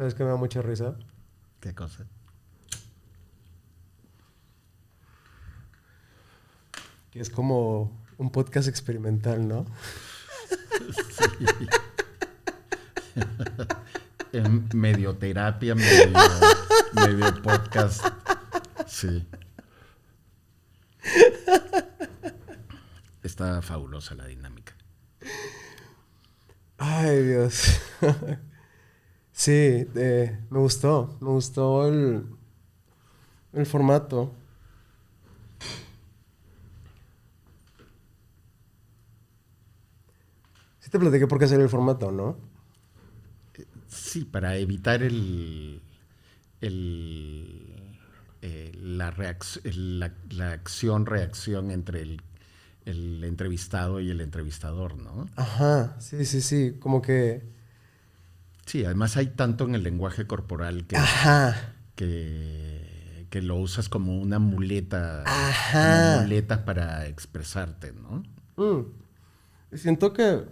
¿Sabes qué me da mucha risa? ¿Qué cosa? Que es como un podcast experimental, ¿no? Sí. Es medio terapia, medio podcast. Sí. Está fabulosa la dinámica. Ay, Dios. Sí, me gustó el formato. Sí te platiqué por qué hacer el formato, ¿no? Sí, para evitar el, la acción-reacción entre el entrevistado y el entrevistador, ¿no? Ajá, sí, sí, sí, como que... Sí, además hay tanto en el lenguaje corporal Ajá, que lo usas como ajá. muleta para expresarte, ¿no? Mm. Siento que...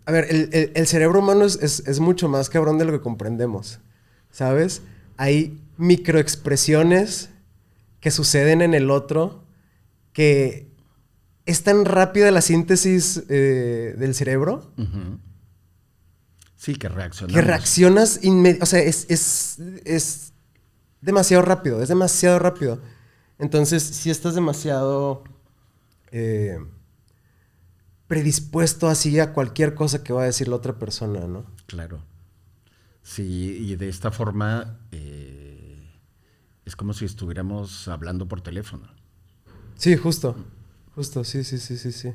A ver, el cerebro humano es mucho más cabrón de lo que comprendemos, ¿sabes? Hay microexpresiones que suceden en el otro que es tan rápida la síntesis del cerebro Ujú. Sí, que que reaccionamos. reaccionas inmediatamente. O sea, es demasiado rápido, es demasiado rápido. Entonces, si estás demasiado eh, predispuesto así a cualquier cosa que va a decir la otra persona, ¿no? Claro. Sí, y de esta forma es como si estuviéramos hablando por teléfono. Sí, justo. Justo, sí, sí, sí, sí, sí.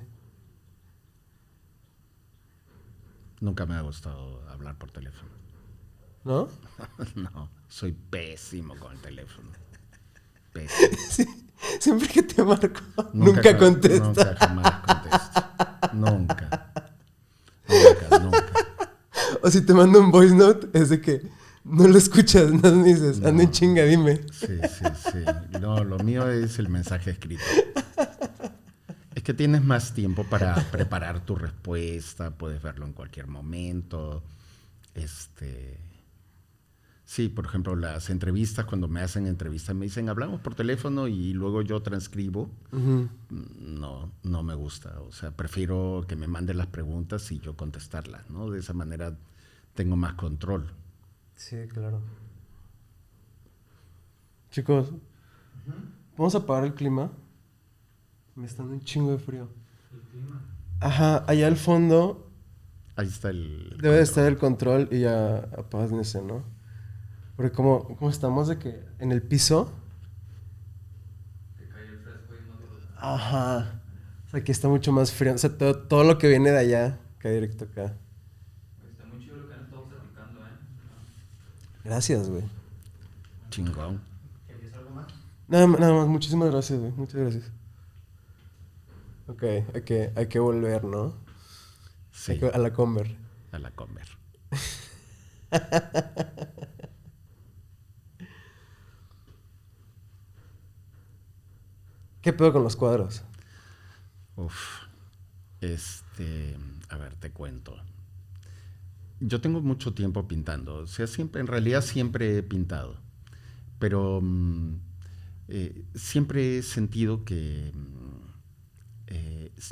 Nunca me ha gustado hablar por teléfono. ¿No? No, soy pésimo con el teléfono. Pésimo. Sí, siempre que te marco, Nunca, nunca nunca contesta. jamás contesto. Nunca, nunca, nunca. O si te mando un voice note, es de que no lo escuchas, no me dices, anda en No, chinga, dime. sí, sí, sí. No, lo mío es el mensaje escrito. Es que tienes más tiempo para preparar tu respuesta, puedes verlo en cualquier momento. Este, sí, por ejemplo, las entrevistas, cuando me hacen entrevistas, me dicen, hablamos por teléfono y luego yo transcribo. Ujú. No, no me gusta. O sea, prefiero que me manden las preguntas y yo contestarlas, ¿no? De esa manera tengo más control. Sí, claro. Chicos, ¿vamos a apagar el clima? Me está dando un chingo de frío. Ajá, allá al fondo Ahí está el debe de estar control. el control y ya apáguense, ¿no? Porque como estamos de que en el piso, ajá. O sea, aquí está mucho más frío. O sea, todo lo que viene de allá cae directo acá. Está muy chido lo que han estado platicando, ¿eh? Gracias, güey. Chingón. ¿Querías algo más? Nada más, muchísimas gracias, güey. Muchas gracias. Ok, hay que volver, ¿no? Sí, A la Conver. a la comer. ¿Qué pedo con los cuadros? Uf. Este, a ver, te cuento. Yo tengo mucho tiempo pintando. O sea, siempre, en realidad siempre he pintado. Pero siempre he sentido que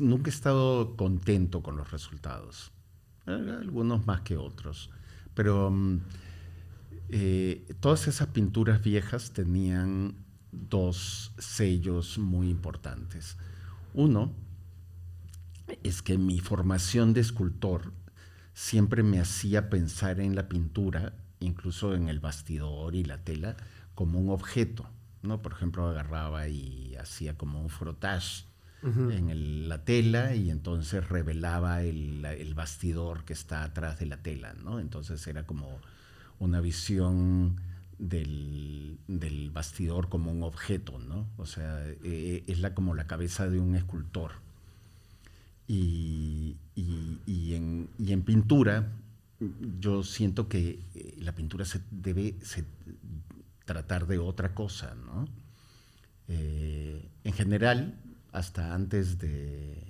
nunca he estado contento con los resultados. Algunos más que otros. Pero todas esas pinturas viejas tenían dos sellos muy importantes. Uno es que mi formación de escultor siempre me hacía pensar en la pintura, incluso en el bastidor y la tela, como un objeto, ¿no? Por ejemplo, agarraba y hacía como un frottage Ujú. en la tela y entonces revelaba el bastidor que está atrás de la tela, ¿no? Entonces era como una visión del bastidor como un objeto, ¿no? O sea, es como la cabeza de un escultor. Y en pintura, yo siento que la pintura se debe tratar de otra cosa, ¿no? En general, hasta antes de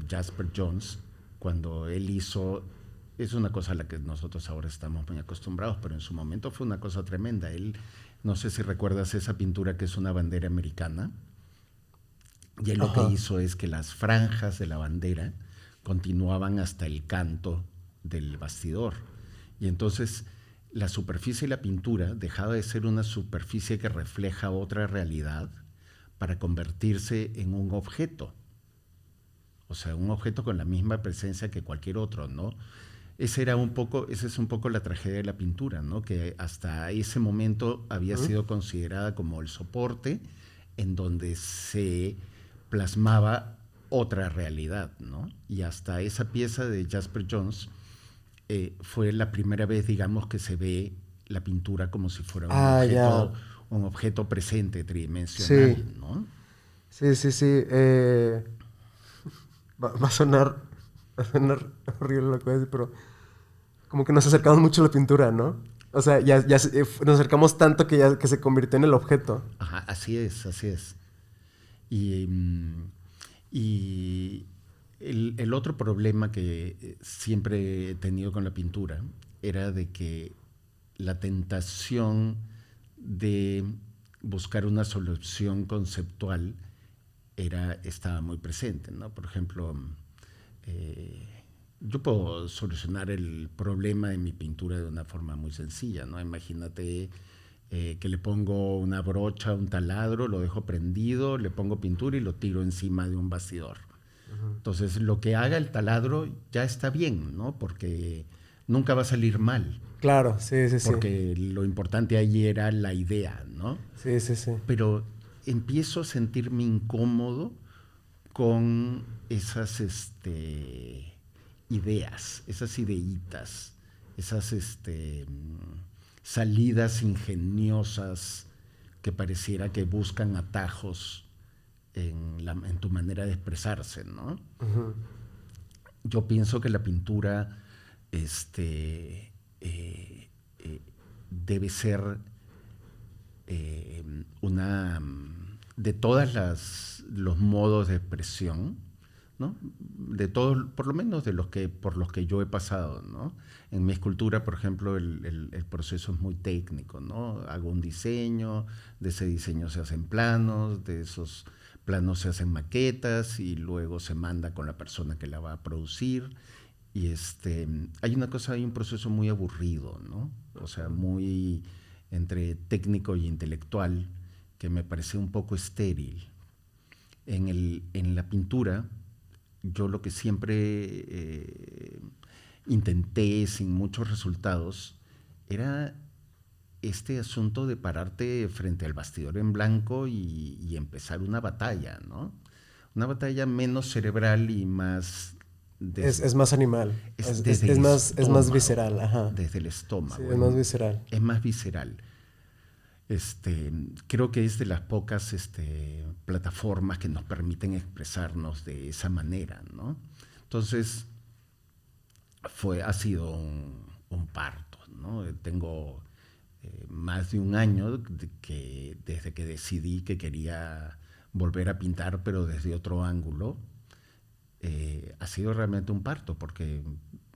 Jasper Johns, cuando él hizo es una cosa a la que nosotros ahora estamos muy acostumbrados, pero en su momento fue una cosa tremenda. Él, no sé si recuerdas esa pintura que es una bandera americana, y él lo que hizo es que las franjas de la bandera continuaban hasta el canto del bastidor. Y entonces la superficie y la pintura dejaba de ser una superficie que refleja otra realidad para convertirse en un objeto. O sea, un objeto con la misma presencia que cualquier otro, ¿no? Esa es un poco la tragedia de la pintura, ¿no? Que hasta ese momento había sido considerada como el soporte en donde se plasmaba otra realidad, ¿no? Y hasta esa pieza de Jasper Johns fue la primera vez, digamos, que se ve la pintura como si fuera un objeto presente, tridimensional, ¿no? Sí. Va a sonar horrible lo que voy a decir, pero como que nos acercamos mucho a la pintura, ¿no? O sea, ya nos acercamos tanto que se convirtió en el objeto. Ajá, así es. Y el otro problema que siempre he tenido con la pintura era de que la tentación de buscar una solución conceptual estaba muy presente, ¿no? Por ejemplo, yo puedo solucionar el problema de mi pintura de una forma muy sencilla, ¿no? Imagínate que le pongo una brocha, un taladro, lo dejo prendido, le pongo pintura y lo tiro encima de un bastidor. Entonces, lo que haga el taladro ya está bien, ¿no? Porque nunca va a salir mal. Claro, sí. Porque lo importante allí era la idea, ¿no? Sí. Pero empiezo a sentirme incómodo con esas ideas, esas ideitas, esas salidas ingeniosas que pareciera que buscan atajos en tu manera de expresarse, ¿no? Yo pienso que la pintura debe ser de todos los modos de expresión, ¿no? De todos, por lo menos por los que yo he pasado, ¿no? En mi escultura, por ejemplo, el proceso es muy técnico, ¿no? Hago un diseño, de ese diseño se hacen planos, de esos planos se hacen maquetas y luego se manda con la persona que la va a producir. Y hay un proceso muy aburrido, ¿no? O sea, muy entre técnico y intelectual, que me parece un poco estéril. En la pintura, yo lo que siempre intenté, sin muchos resultados, era este asunto de pararte frente al bastidor en blanco y empezar una batalla, ¿no? Una batalla menos cerebral y más... Es más animal, es más visceral. Ajá. Desde el estómago. Sí, es más visceral. Es más visceral. Creo que es de las pocas plataformas que nos permiten expresarnos de esa manera, ¿no? Entonces, ha sido un parto, ¿no? Tengo más de un año desde que decidí que quería volver a pintar, pero desde otro ángulo. Ha sido realmente un parto, porque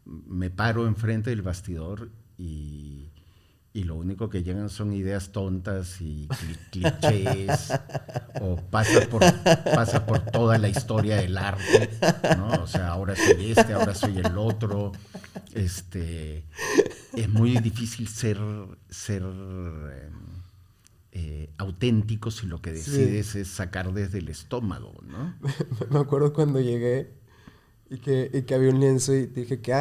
me paro enfrente del bastidor y lo único que llegan son ideas tontas y clichés, o pasa por toda la historia del arte, ¿no? O sea, ahora soy ahora soy el otro. Es muy difícil ser auténtico si lo que decides es sacar desde el estómago, ¿no? Me acuerdo cuando llegué y que había un lienzo y dije que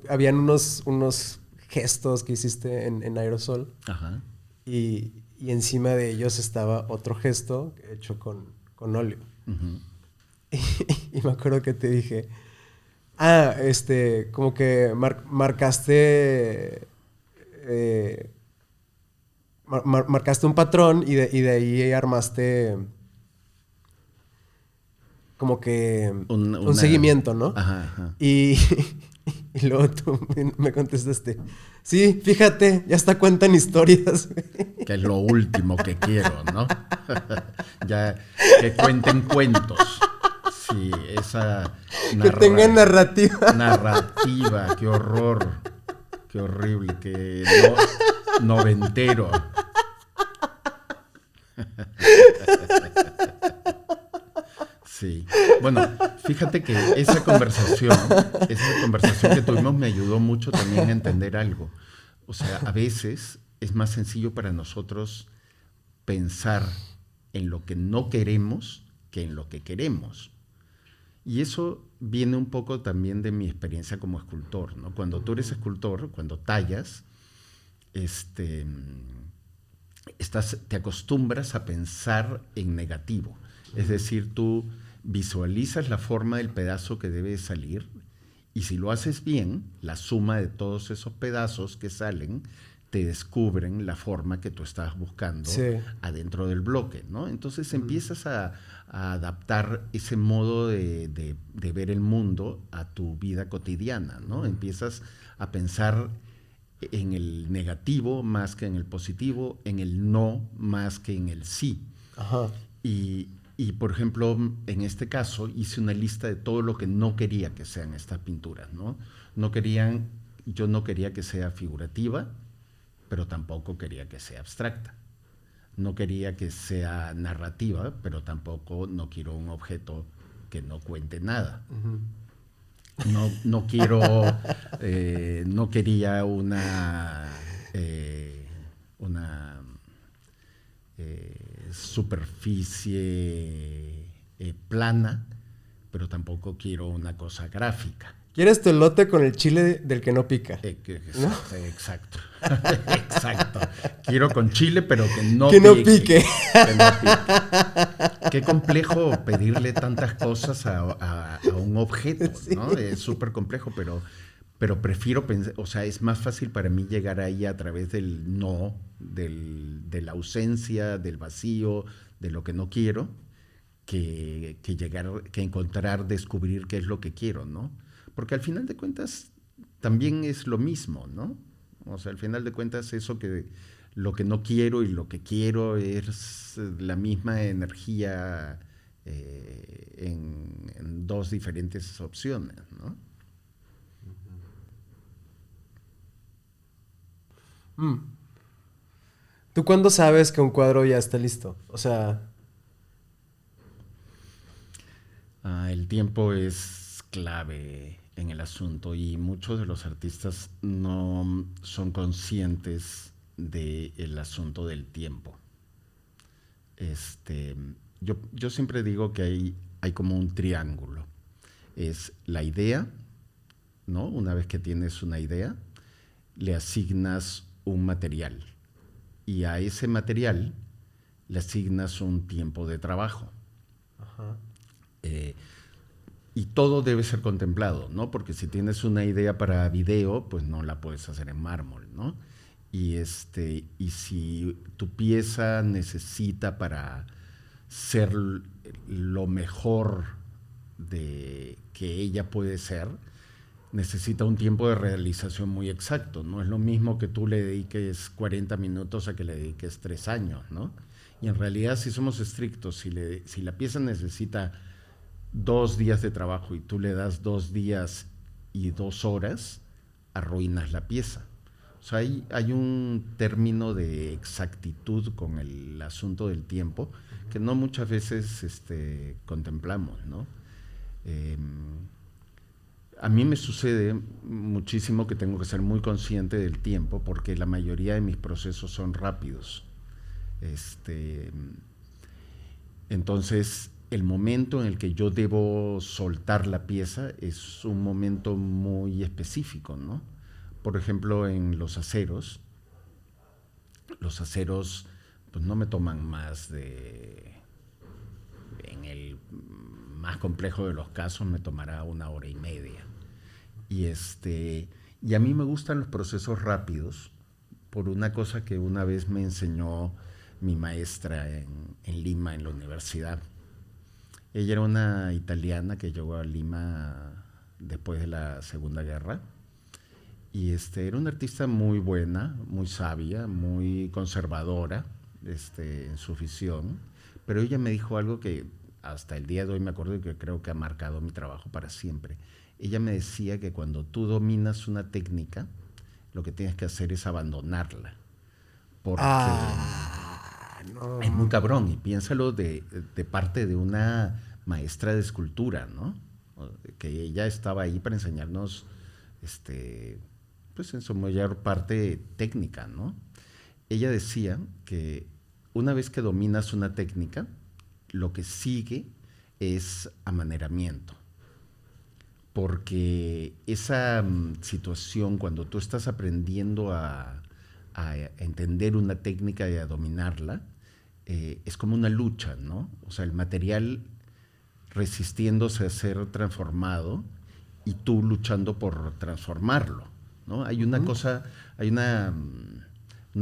habían unos gestos que hiciste en aerosol. Ajá. Y encima de ellos estaba otro gesto hecho con óleo. Uh-huh. Y me acuerdo que te dije, como que marcaste marcaste un patrón y de ahí armaste como que un seguimiento, ¿no? Ajá. Y luego tú me contestaste, sí, fíjate, ya hasta cuentan historias. Que es lo último que quiero, ¿no? Ya que cuenten cuentos. Sí, esa Que tenga narrativa. narrativa, qué horror, qué horrible, que noventero. Sí. Bueno, fíjate que esa conversación que tuvimos me ayudó mucho también a entender algo. O sea, a veces es más sencillo para nosotros pensar en lo que no queremos que en lo que queremos. Y eso viene un poco también de mi experiencia como escultor, ¿no? Cuando tú eres escultor, cuando tallas, este, te acostumbras a pensar en negativo. Es decir, tú visualizas la forma del pedazo que debe salir y si lo haces bien, la suma de todos esos pedazos que salen te descubren la forma que tú estás buscando adentro del bloque, ¿no? Entonces empiezas a adaptar ese modo de ver el mundo a tu vida cotidiana, ¿no? Empiezas a pensar en el negativo más que en el positivo, en el no más que en el sí. Ajá. Y, por ejemplo, en este caso hice una lista de todo lo que no quería que sean estas pinturas, ¿no? Yo no quería que sea figurativa, pero tampoco quería que sea abstracta. No quería que sea narrativa, pero tampoco no quiero un objeto que no cuente nada. No quería una superficie plana, pero tampoco quiero una cosa gráfica. ¿Quieres tu elote con el chile del que no pica? ¿No? Exacto. Exacto. Quiero con chile, pero que no pique. Que no pique. Qué complejo pedirle tantas cosas a un objeto, ¿no? Sí. Es súper complejo, pero prefiero pensar, o sea, es más fácil para mí llegar ahí a través del no, de la ausencia, del vacío, de lo que no quiero, que encontrar, descubrir qué es lo que quiero, ¿no? Porque al final de cuentas también es lo mismo, ¿no? O sea, al final de cuentas eso que lo que no quiero y lo que quiero es la misma energía en dos diferentes opciones, ¿no? ¿Tú cuándo sabes que un cuadro ya está listo? O sea... el tiempo es clave en el asunto y muchos de los artistas no son conscientes del asunto del tiempo. Yo siempre digo que hay como un triángulo. Es la idea, ¿no? Una vez que tienes una idea, le asignas un material y a ese material le asignas un tiempo de trabajo. Ajá. Y todo debe ser contemplado, ¿no? Porque si tienes una idea para video, pues no la puedes hacer en mármol, ¿no? Y si tu pieza necesita para ser lo mejor de que ella puede ser, necesita un tiempo de realización muy exacto. No es lo mismo que tú le dediques 40 minutos a que le dediques 3 años, ¿no? Y en realidad, si somos estrictos, si la pieza necesita 2 días de trabajo y tú le das 2 días y 2 horas, arruinas la pieza. O sea, hay un término de exactitud con el asunto del tiempo que no muchas veces contemplamos, ¿no? A mí me sucede muchísimo que tengo que ser muy consciente del tiempo porque la mayoría de mis procesos son rápidos. Entonces, el momento en el que yo debo soltar la pieza es un momento muy específico, ¿no? Por ejemplo, en los aceros pues no me toman más en el más complejo de los casos me tomará 1 hora y media. Y a mí me gustan los procesos rápidos por una cosa que una vez me enseñó mi maestra en Lima, en la universidad. Ella era una italiana que llegó a Lima después de la Segunda Guerra y era una artista muy buena, muy sabia, muy conservadora en su visión, pero ella me dijo algo que hasta el día de hoy me acuerdo, y que creo que ha marcado mi trabajo para siempre. Ella me decía que cuando tú dominas una técnica, lo que tienes que hacer es abandonarla. Porque No. es muy cabrón, y piénsalo de parte de una maestra de escultura, ¿no? Que ella estaba ahí para enseñarnos, pues en su mayor parte técnica, ¿no? Ella decía que una vez que dominas una técnica, lo que sigue es amaneramiento. Porque esa situación, cuando tú estás aprendiendo a entender una técnica y a dominarla, es como una lucha, ¿no? O sea, el material resistiéndose a ser transformado y tú luchando por transformarlo, ¿no? Hay una cosa, hay una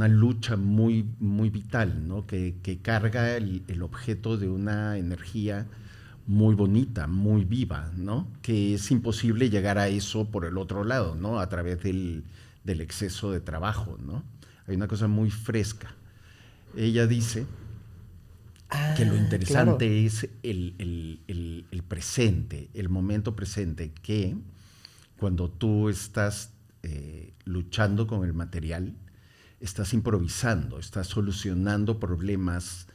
lucha muy, muy vital, ¿no? Que carga el objeto de una energía muy bonita, muy viva, ¿no? Que es imposible llegar a eso por el otro lado, ¿no? A través del exceso de trabajo, ¿no? Hay una cosa muy fresca. Ella dice que lo interesante claro. es el presente, el momento presente, que cuando tú estás luchando con el material, estás improvisando, estás solucionando problemas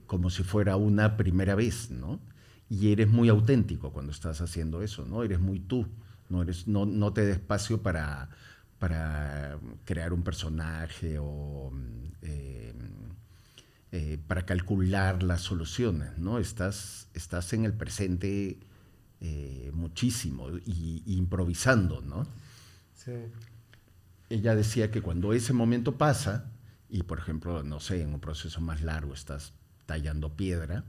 como si fuera una primera vez, ¿no? Y eres muy auténtico cuando estás haciendo eso, ¿no? Eres muy tú, no te da espacio para crear un personaje o para calcular las soluciones, ¿no? Estás en el presente muchísimo y improvisando, ¿no? Sí. Ella decía que cuando ese momento pasa, y por ejemplo, no sé, en un proceso más largo estás tallando piedra,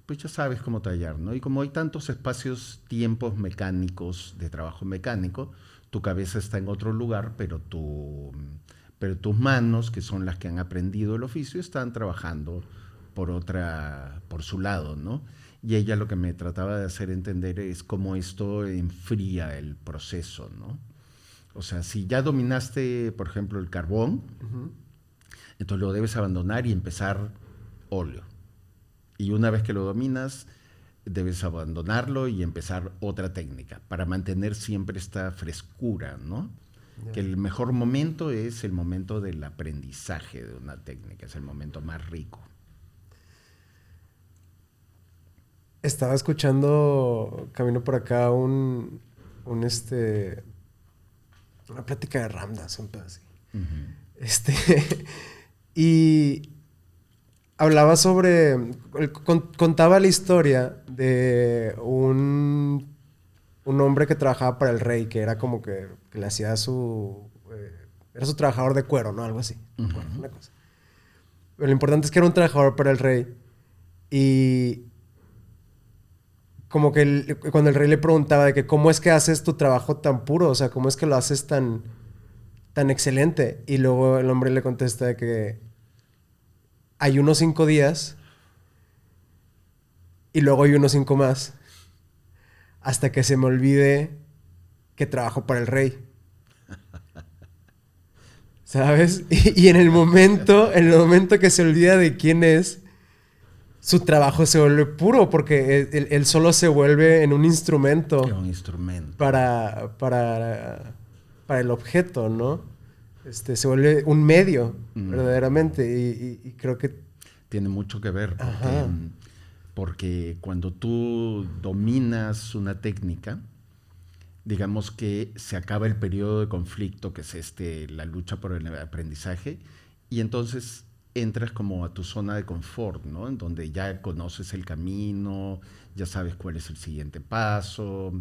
pues ya sabes cómo tallar, ¿no? Y como hay tantos espacios, tiempos mecánicos de trabajo mecánico, tu cabeza está en otro lugar, pero tus manos, que son las que han aprendido el oficio, están trabajando por su lado, ¿no? Y ella lo que me trataba de hacer entender es cómo esto enfría el proceso, ¿no? O sea, si ya dominaste, por ejemplo, el carbón, entonces lo debes abandonar y empezar óleo. Y una vez que lo dominas, debes abandonarlo y empezar otra técnica para mantener siempre esta frescura, ¿no? Ya. Que el mejor momento es el momento del aprendizaje de una técnica, es el momento más rico. Estaba escuchando, camino por acá, una plática de Ramdas, un pedo así. Este, y hablaba contaba la historia de un hombre que trabajaba para el rey, que era como que le hacía era su trabajador de cuero, ¿no? Algo así. Bueno, una cosa. Pero lo importante es que era un trabajador para el rey. Y como que cuando el rey le preguntaba de que cómo es que haces tu trabajo tan puro, o sea, cómo es que lo haces tan excelente. Y luego el hombre le contesta de que hay unos 5 días y luego hay unos 5 más hasta que se me olvide que trabajo para el rey. ¿Sabes? Y en el momento que se olvida de quién es, su trabajo se vuelve puro porque él solo se vuelve en un instrumento. Es un instrumento. Para el objeto, ¿no? Se vuelve un medio, verdaderamente. Y creo que... Tiene mucho que ver Ajá. porque cuando tú dominas una técnica, digamos que se acaba el periodo de conflicto, que es la lucha por el aprendizaje, y entonces entras como a tu zona de confort, ¿no? En donde ya conoces el camino, ya sabes cuál es el siguiente paso,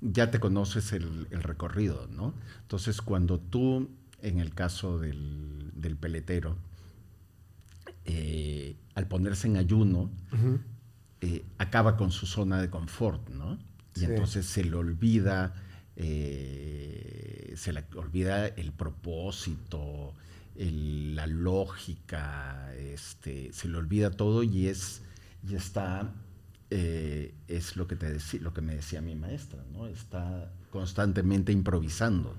ya te conoces el recorrido, ¿no? Entonces, cuando tú, en el caso del peletero, al ponerse en ayuno, acaba con su zona de confort, ¿no? Y Sí. entonces se le olvida el propósito, la lógica, se le olvida todo y está, es lo que me decía mi maestra, ¿no? Está constantemente improvisando.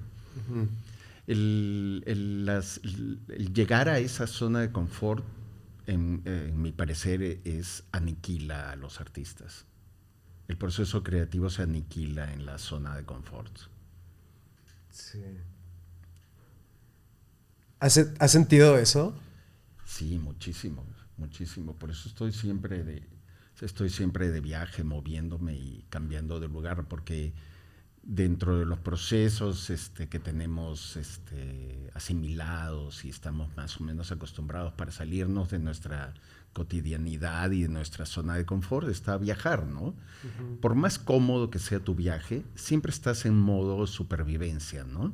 El llegar a esa zona de confort en mi parecer, aniquila a los artistas. El proceso creativo se aniquila en la zona de confort. Sí. ¿Has sentido eso? Sí, muchísimo, muchísimo. Por eso estoy siempre de viaje, moviéndome y cambiando de lugar, porque dentro de los procesos que tenemos asimilados y estamos más o menos acostumbrados para salirnos de nuestra cotidianidad y de nuestra zona de confort, está viajar, ¿no? Uh-huh. Por más cómodo que sea tu viaje, siempre estás en modo supervivencia, ¿no?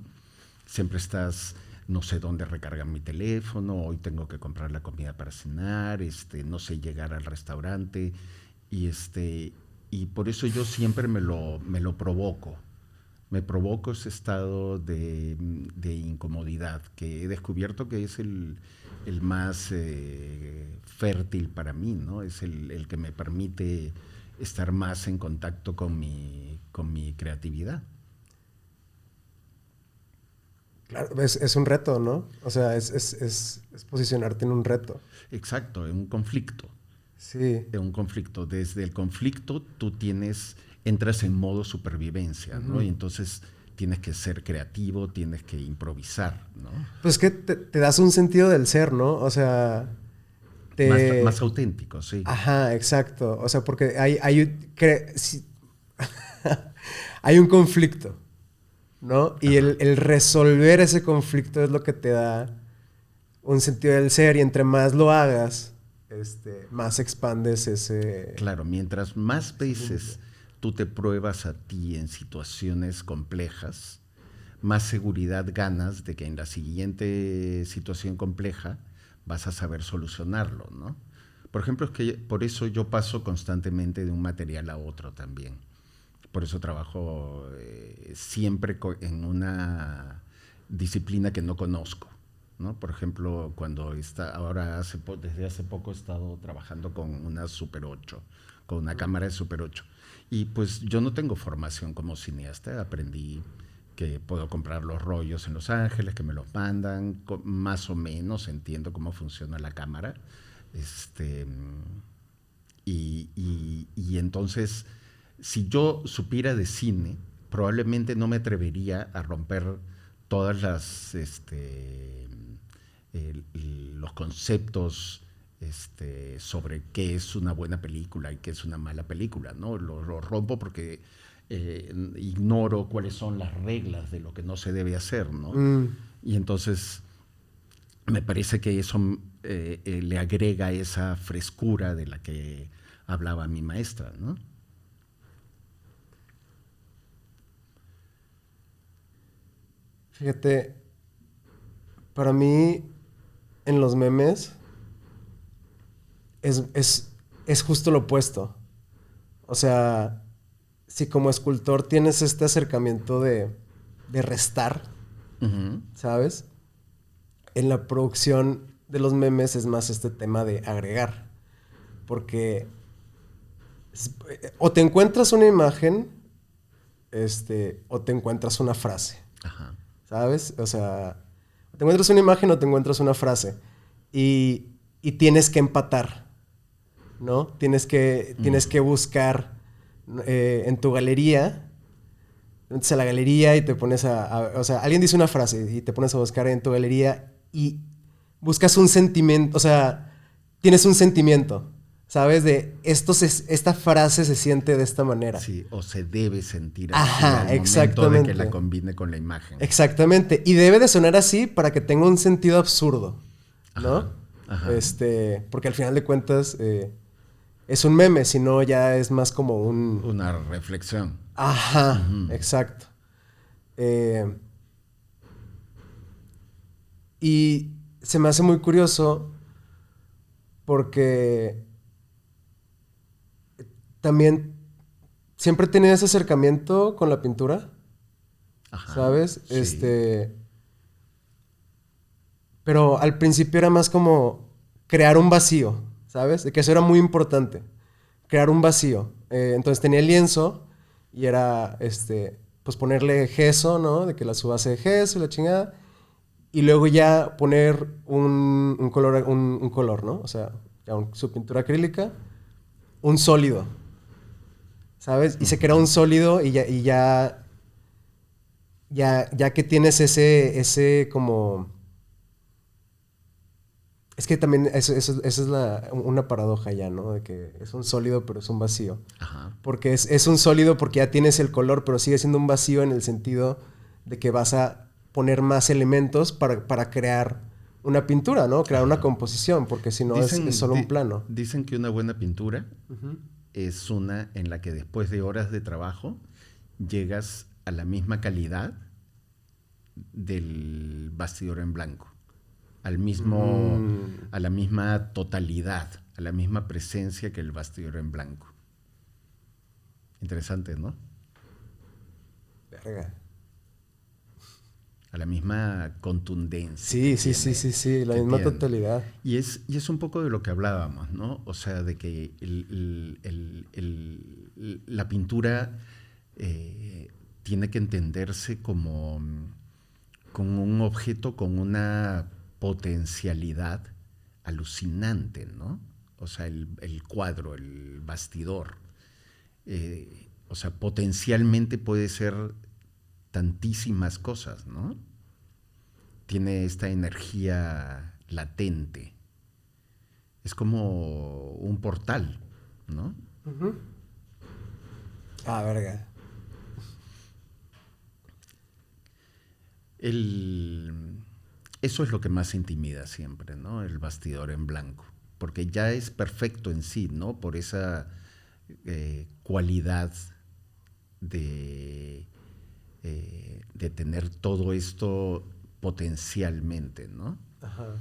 Siempre estás, no sé dónde recargar mi teléfono, hoy tengo que comprar la comida para cenar, no sé llegar al restaurante, y por eso yo siempre me lo provoco. Me provoco ese estado de incomodidad, que he descubierto que es el más fértil para mí, ¿no? Es el que me permite estar más en contacto con mi creatividad. Claro, es un reto, ¿no? O sea, es posicionarte en un reto. Exacto, en un conflicto. Sí. En un conflicto. Desde el conflicto tú entras en modo supervivencia, ¿no? Y entonces tienes que ser creativo, tienes que improvisar, ¿no? Pues que te das un sentido del ser, ¿no? O sea... Más auténtico, sí. Ajá, exacto. O sea, porque hay un conflicto, ¿no? Y el resolver ese conflicto es lo que te da un sentido del ser, y entre más lo hagas, más expandes ese... Claro, mientras más veces tú te pruebas a ti en situaciones complejas, más seguridad ganas de que en la siguiente situación compleja vas a saber solucionarlo, ¿no? Por ejemplo, es que por eso yo paso constantemente de un material a otro también. Por eso trabajo siempre en una disciplina que no conozco, ¿no? Por ejemplo, desde hace poco he estado trabajando con una Super 8, con una cámara de Super 8. Y pues yo no tengo formación como cineasta, aprendí que puedo comprar los rollos en Los Ángeles, que me los mandan, más o menos entiendo cómo funciona la cámara. Y entonces, si yo supiera de cine, probablemente no me atrevería a romper todas los conceptos sobre qué es una buena película y qué es una mala película, ¿no? Lo rompo porque ignoro cuáles son las reglas de lo que no se debe hacer, ¿no? Y entonces me parece que eso le agrega esa frescura de la que hablaba mi maestra, ¿no? Fíjate, para mí en los memes es justo lo opuesto. O sea, si como escultor tienes este acercamiento de restar, ¿sabes? En la producción de los memes es más este tema de agregar. Porque o te encuentras una imagen, o te encuentras una frase. Ajá. ¿Sabes? O sea, te encuentras una imagen o te encuentras una frase. Y tienes que empatar, ¿no? Tienes que buscar en tu galería. Entras a la galería y te pones o sea, alguien dice una frase y te pones a buscar en tu galería y buscas un sentimiento. O sea, tienes un sentimiento, ¿sabes? De esta frase se siente de esta manera. Sí, o se debe sentir así. Ajá, al exactamente. momento de que la combine con la imagen. Exactamente. Y debe de sonar así para que tenga un sentido absurdo, ¿no? Ajá. Porque al final de cuentas es un meme, sino ya es más como una reflexión. Ajá, exacto. Y se me hace muy curioso porque también siempre he tenido ese acercamiento con la pintura. Ajá, ¿sabes? Sí. Pero al principio era más como crear un vacío, ¿sabes? De que eso era muy importante. Crear un vacío. Entonces tenía el lienzo y era, pues ponerle gesso, ¿no? De que la subase de gesso y la chingada. y luego ya poner un color, ¿no? O sea, ya su pintura acrílica, un sólido, ¿sabes? Y se crea un sólido y ya que tienes ese como... Es que también esa es una paradoja ya, ¿no? De que es un sólido pero es un vacío. Ajá. Porque es un sólido porque ya tienes el color, pero sigue siendo un vacío en el sentido de que vas a poner más elementos para crear una pintura, ¿no? Crear una composición, porque si no es solo un plano. Dicen que una buena pintura es una en la que después de horas de trabajo llegas a la misma calidad del bastidor en blanco, a la misma totalidad, a la misma presencia que el bastidor en blanco. Interesante, ¿no? Verga. A la misma contundencia. Sí, la misma totalidad. Y es un poco de lo que hablábamos, ¿no? O sea, de que la pintura tiene que entenderse como un objeto con una potencialidad alucinante, ¿no? O sea, el cuadro, el bastidor. O sea, potencialmente puede ser tantísimas cosas, ¿no? Tiene esta energía latente. Es como un portal, ¿no? Ah, verga. Eso es lo que más intimida siempre, ¿no? El bastidor en blanco. Porque ya es perfecto en sí, ¿no? Por esa cualidad de tener todo esto potencialmente, ¿no? Ajá.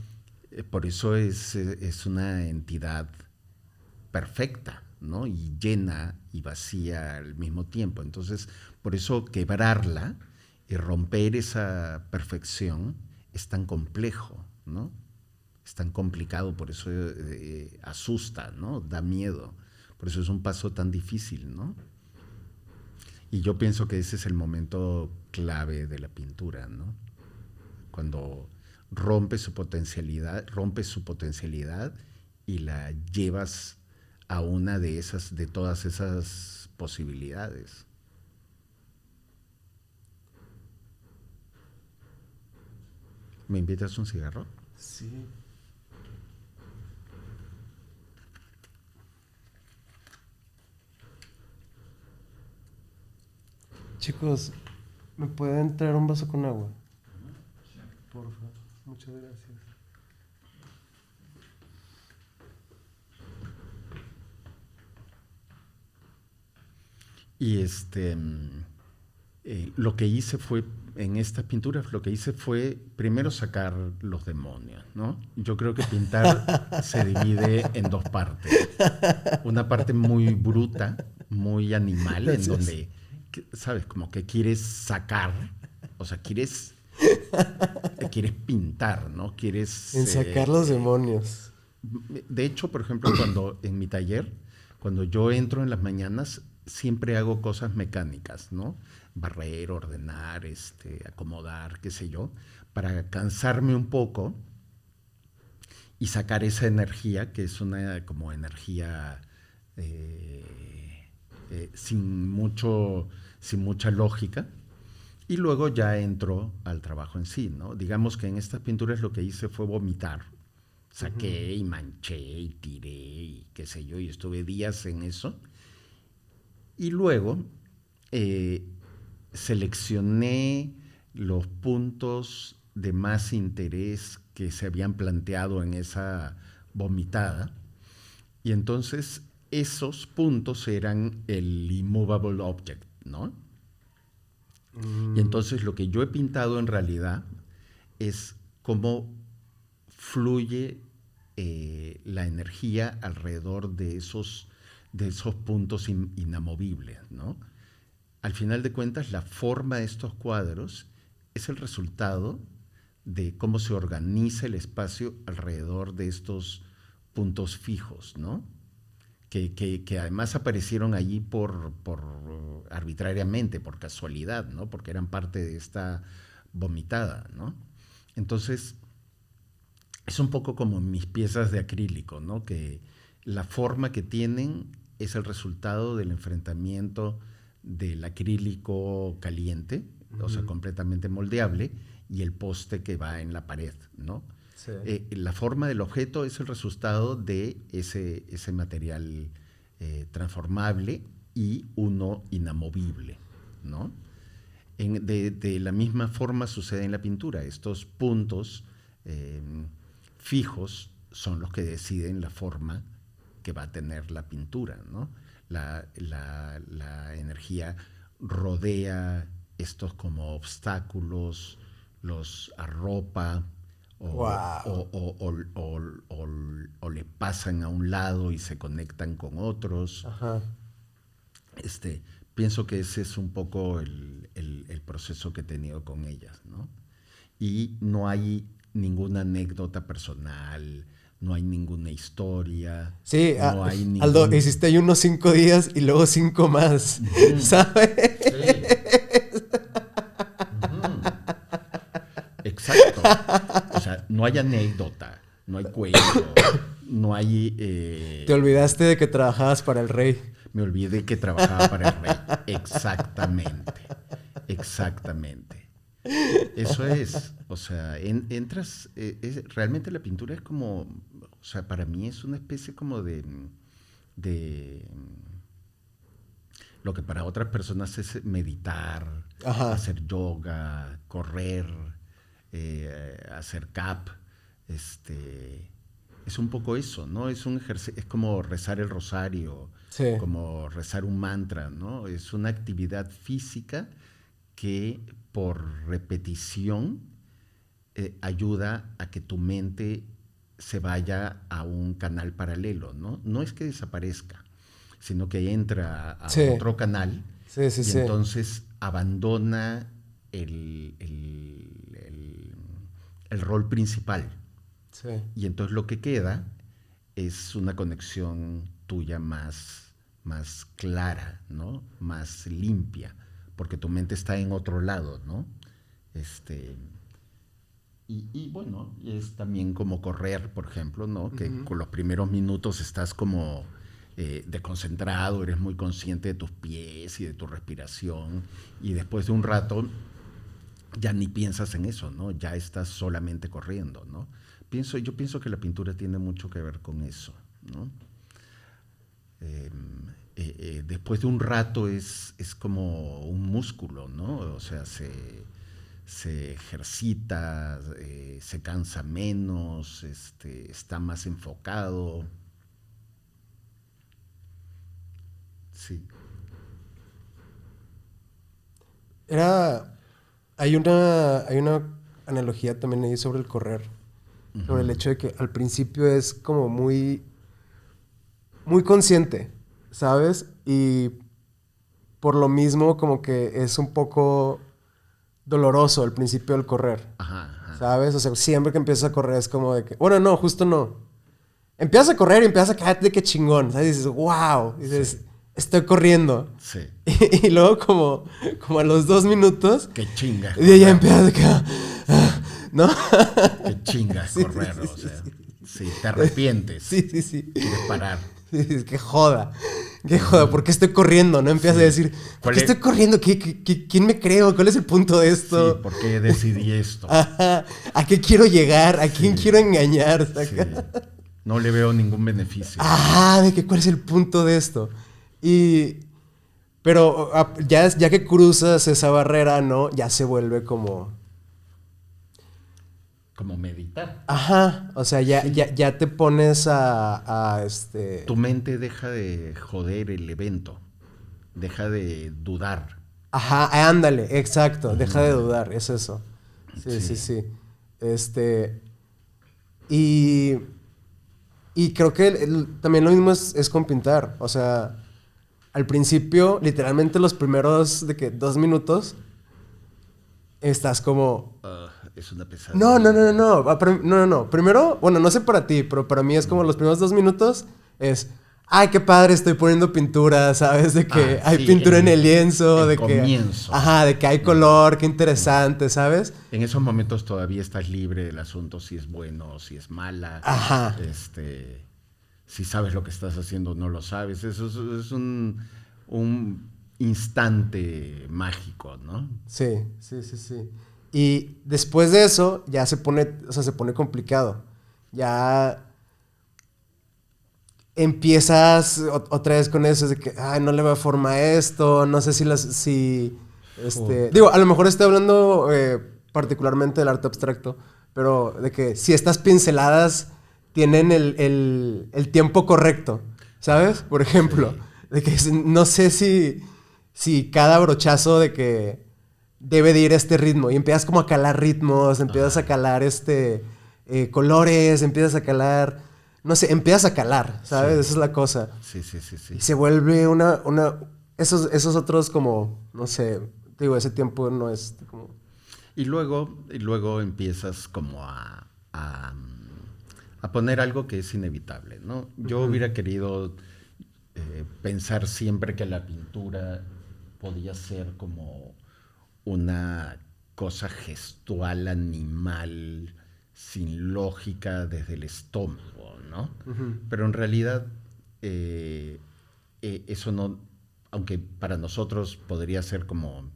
Por eso es una entidad perfecta, ¿no? Y llena y vacía al mismo tiempo. Entonces, por eso quebrarla y romper esa perfección es tan complejo, ¿no? Es tan complicado, por eso asusta, ¿no? Da miedo. Por eso es un paso tan difícil, ¿no? Y yo pienso que ese es el momento clave de la pintura, ¿no? Cuando rompes su potencialidad y la llevas a una de todas esas posibilidades. ¿Me invitas un cigarro? Sí. Chicos, ¿me pueden traer un vaso con agua? Por favor. Muchas gracias. Y lo que hice fue, en estas pinturas, lo que hice fue primero sacar los demonios, ¿no? Yo creo que pintar se divide en dos partes. Una parte muy bruta, muy animal, en donde, ¿sabes? Como que quieres sacar, o sea, quieres pintar, ¿no? Quieres... En sacar los demonios. De hecho, por ejemplo, cuando en mi taller, cuando yo entro en las mañanas, siempre hago cosas mecánicas, ¿no? Barrer, ordenar, acomodar, qué sé yo, para cansarme un poco y sacar esa energía, que es una como energía sin mucha lógica. Y luego ya entro al trabajo en sí, ¿no? Digamos que en estas pinturas lo que hice fue vomitar. Saqué y manché y tiré y qué sé yo, y estuve días en eso. Y luego seleccioné los puntos de más interés que se habían planteado en esa vomitada. Y entonces esos puntos eran el immovable object, ¿no? Y entonces lo que yo he pintado en realidad es cómo fluye la energía alrededor de esos puntos inamovibles, ¿no? Al final de cuentas, la forma de estos cuadros es el resultado de cómo se organiza el espacio alrededor de estos puntos fijos, ¿no? Que además aparecieron allí por arbitrariamente, por casualidad, ¿no? Porque eran parte de esta vomitada, ¿no? Entonces, es un poco como mis piezas de acrílico, ¿no? Que la forma que tienen es el resultado del enfrentamiento del acrílico caliente, o sea, completamente moldeable, y el poste que va en la pared, ¿no? Sí. La forma del objeto es el resultado de ese material transformable y uno inamovible, ¿no? De la misma forma sucede en la pintura. Estos puntos fijos son los que deciden la forma que va a tener la pintura, ¿no? La energía rodea estos como obstáculos, los arropa o le pasan a un lado y se conectan con otros. Ajá. Pienso que ese es un poco el proceso que he tenido con ellas, ¿no? Y no hay ninguna anécdota personal, no hay ninguna historia. Sí, no hay ningún... Aldo, hiciste ahí unos 5 días y luego 5 más, ¿sabes? Sí. Exacto. O sea, no hay anécdota, no hay cuello, no hay... Te olvidaste de que trabajabas para el rey. Me olvidé que trabajaba para el rey. Exactamente. Exactamente. Eso es. O sea, entras... realmente la pintura es como... O sea, para mí es una especie como de lo que para otras personas es meditar, Ajá. hacer yoga, correr, hacer CAP. Es un poco eso, ¿no? Es como rezar el rosario, Sí. como rezar un mantra, ¿no? Es una actividad física que por repetición ayuda a que tu mente se vaya a un canal paralelo, ¿no? No es que desaparezca, sino que entra a Sí. otro canal Sí, sí, y sí. entonces abandona el rol principal. Sí. Y entonces lo que queda es una conexión tuya más clara, ¿no? Más limpia, porque tu mente está en otro lado, ¿no? Y bueno, es también como correr, por ejemplo, ¿no? Que con los primeros minutos estás como desconcentrado, eres muy consciente de tus pies y de tu respiración, y después de un rato ya ni piensas en eso, ¿no? Ya estás solamente corriendo, ¿no? Yo pienso que la pintura tiene mucho que ver con eso, ¿no? Después de un rato es como un músculo, ¿no? O sea, se ejercita, se cansa menos, está más enfocado. Sí. Hay una analogía también ahí sobre el correr. Sobre el hecho de que al principio es como muy consciente, ¿sabes? Y por lo mismo como que es un poco doloroso al principio del correr, Ajá, ajá. ¿sabes? O sea, siempre que empiezas a correr es como de que, bueno, no, justo no. Empiezas a correr y empiezas a caerte de que chingón, ¿sabes? Y dices, wow, y dices, Sí. estoy corriendo. Sí. Y luego como a los 2 minutos, Qué chinga. y ya empiezas de que, ¿no? Qué chinga Sí, correr, sí, o sí, sea. Sí, te arrepientes. Sí, sí, sí. Quieres parar. Sí, que joda. Que joda, ¿por qué estoy corriendo? No empiezas Sí. a decir, ¿por ¿Cuál qué es? estoy corriendo? ¿Quién me creo? ¿Cuál es el punto de esto? Sí, ¿por qué decidí esto? Ajá. ¿A qué quiero llegar? ¿A quién Sí. quiero engañar? Sí. No le veo ningún beneficio. Ajá, de que cuál es el punto de esto. Pero ya que cruzas esa barrera, ¿no? Ya se vuelve como... Como meditar. Ajá, o sea, ya te pones a Tu mente deja de joder el evento. Deja de dudar. Ajá, ándale, exacto, deja de dudar, es eso. Sí, sí, Sí. sí. Y creo que también lo mismo es con pintar. O sea, al principio, literalmente los primeros 2 minutos, estás como... Es una pesadilla. No. Primero, bueno, no sé para ti, pero para mí es como los primeros 2 minutos es... ay, qué padre, estoy poniendo pintura, ¿sabes? De que hay sí, pintura en el lienzo, de comienzo. que... Ajá, de que hay color, qué interesante, ¿sabes? En esos momentos todavía estás libre del asunto si es bueno o si es mala. Ajá. Si sabes lo que estás haciendo o no lo sabes. Eso es un instante mágico, ¿no? Sí. Y después de eso ya se pone complicado. Ya empiezas otra vez con eso, de que, ay, no le veo forma a esto, no sé digo, a lo mejor estoy hablando particularmente del arte abstracto, pero de que si estas pinceladas tienen el tiempo correcto, ¿sabes? Por ejemplo, de que no sé si cada brochazo de que debe de ir a este ritmo, y empiezas como a calar ritmos, empiezas a calar colores, empiezas a calar... No sé, empiezas a calar, ¿sabes? Sí. Esa es la cosa. Sí. Y se vuelve esos otros como, no sé, digo, ese tiempo no es como... Y luego empiezas como a poner algo que es inevitable, ¿no? Yo hubiera querido pensar siempre que la pintura podía ser como una cosa gestual, animal, sin lógica desde el estómago, ¿no? Pero en realidad eso no, aunque para nosotros podría ser como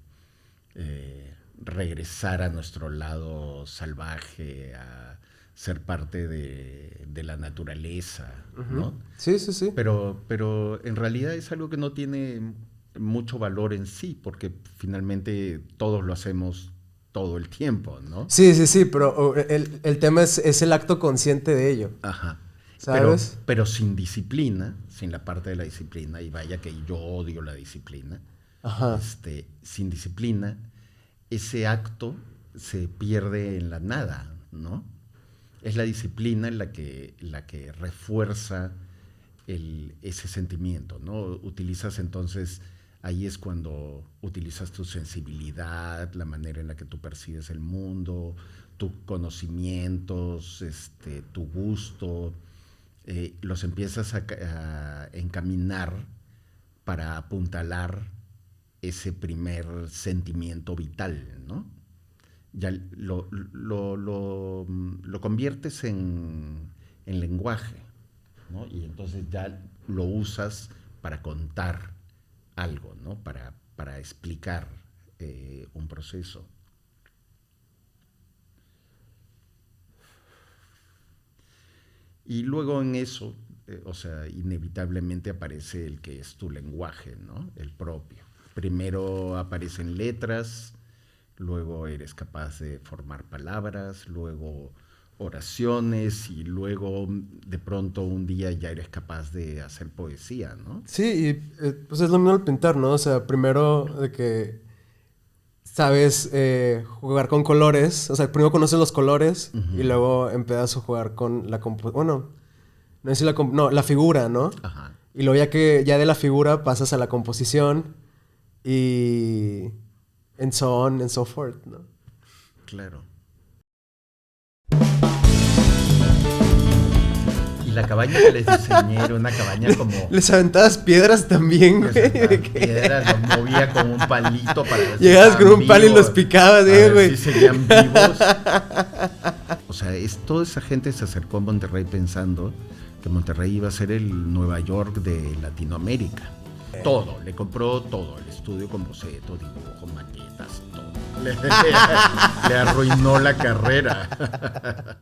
regresar a nuestro lado salvaje, a ser parte de la naturaleza, ¿no? Sí. Pero en realidad es algo que no tiene mucho valor en sí, porque finalmente todos lo hacemos todo el tiempo, ¿no? Sí, pero el tema es el acto consciente de ello. Ajá. ¿Sabes? Pero sin disciplina, sin la parte de la disciplina, y vaya que yo odio la disciplina, Ajá. Sin disciplina, ese acto se pierde en la nada, ¿no? Es la disciplina la que refuerza ese sentimiento, ¿no? Utilizas entonces, ahí es cuando utilizas tu sensibilidad, la manera en la que tú percibes el mundo, tus conocimientos, tu gusto, los empiezas a encaminar para apuntalar ese primer sentimiento vital, ¿no? Ya lo conviertes en lenguaje, ¿no? Y entonces ya lo usas para contar algo, ¿no? Para explicar un proceso. Y luego en eso, inevitablemente aparece el que es tu lenguaje, ¿no? El propio. Primero aparecen letras, luego eres capaz de formar palabras, luego oraciones y luego de pronto un día ya eres capaz de hacer poesía, ¿no? Sí, y pues es lo mismo al pintar, ¿no? O sea, primero de que sabes jugar con colores, o sea, primero conoces los colores y luego empiezas a jugar con la bueno, no sé si la figura, ¿no? Ajá. Y luego ya de la figura pasas a la composición y and so on and so forth, ¿no? Claro. Y la cabaña que les diseñé era una cabaña como... Les aventabas piedras también, güey. Piedras, los movía con un palito para ver si llegabas con un estaban palo y vivos, los picabas, a ver güey. si seguían vivos. O sea, toda esa gente se acercó a Monterrey pensando que Monterrey iba a ser el Nueva York de Latinoamérica. Todo, le compró todo, el estudio con boceto, dibujo, maquetas, todo. Le arruinó la carrera.